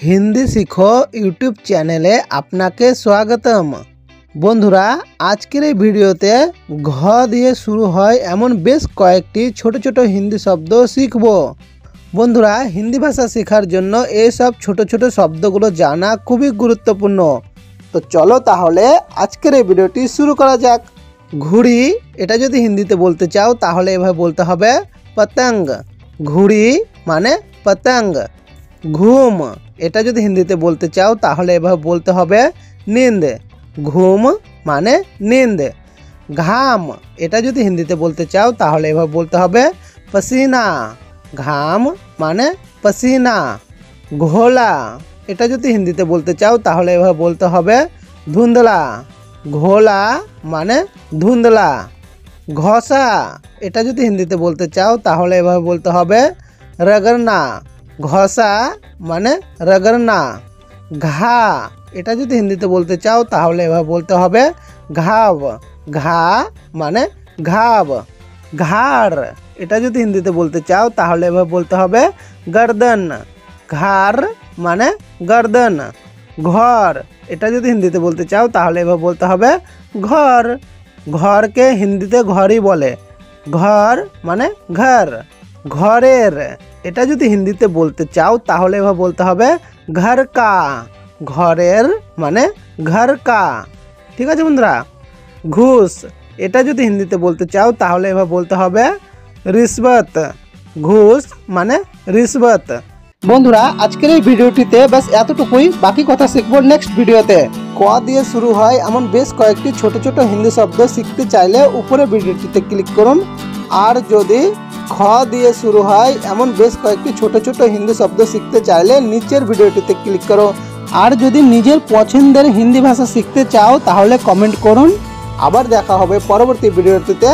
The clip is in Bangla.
हिंदी सीखो यूट्यूब चैनेले आपनाके स्वागतम। बंधुरा आजकेर भिडियोते घ दिए शुरू हय एमन बेश कयेकटी छोटो छोटो हिंदी शब्द शिखबो। बंधुरा हिंदी भाषा शेखार जन्य एई सब छोटो छोटो शब्दगुलो जाना खूबई गुरुत्वपूर्ण। तो चलो ताहले आजकेर भिडियोटी शुरू करा जाक। घुड़ी एटा यदि हिंदीते बोलते चाओ ताहले एभाবে बोलते हबे पतंग। घुड़ी माने पतंग। घुम এটা যদি হিন্দিতে বলতে চাও তাহলে এভাবে বলতে হবে নীন্দ। ঘুম মানে নীন্দ। ঘাম এটা যদি হিন্দিতে বলতে চাও তাহলে এভাবে বলতে হবে পসিনা। ঘাম মানে পসিনা। ঘোলা এটা যদি হিন্দিতে বলতে চাও তাহলে এভাবে বলতে হবে ধুন্দলা। ঘোলা মানে ধুন্দলা। ঘষা এটা যদি হিন্দিতে বলতে চাও তাহলে এভাবে বলতে হবে রগড়না। ঘষা মানে রগড়না। ঘা এটা যদি হিন্দিতে বলতে চাও তাহলে এভাবে বলতে হবে ঘাव। ঘা মানে ঘাव। ঘাড় এটা যদি হিন্দিতে বলতে চাও তাহলে এভাবে বলতে হবে गर्दन। ঘাড় মানে गर्दन। ঘর এটা যদি হিন্দিতে বলতে চাও তাহলে এভাবে বলতে হবে ঘর। ঘরকে হিন্দিতে ঘরই বলে। ঘর মানে ঘর। ঘরের এটা যদি হিন্দিতে বলতে চাও তাহলে এভাবে বলতে হবে घर का। ঘরের মানে घर का। ঠিক আছে বন্ধুরা। ঘুষ এটা যদি হিন্দিতে বলতে চাও তাহলে এভাবে বলতে হবে रिश्वत। ঘুষ মানে रिश्वत। বন্ধুরা আজকের এই ভিডিওটিতে বাস এতটুকুই, বাকি কথা শিখবো নেক্সট ভিডিওতে। ক দিয়ে শুরু হয় এমন বেশ কয়েকটি ছোট ছোট হিন্দি শব্দ শিখতে চাইলে উপরে ভিডিওটিতে ক্লিক করুন। আর যদি খ দিয়ে শুরু হয় এমন বেশ কয়েকটি ছোট ছোট হিন্দি শব্দ শিখতে চাইলে নিচের ভিডিওটিতে ক্লিক করো। আর যদি নিজের পছন্দের হিন্দি ভাষা শিখতে চাও তাহলে কমেন্ট করুন। আবার দেখা হবে পরবর্তী ভিডিওটিতে।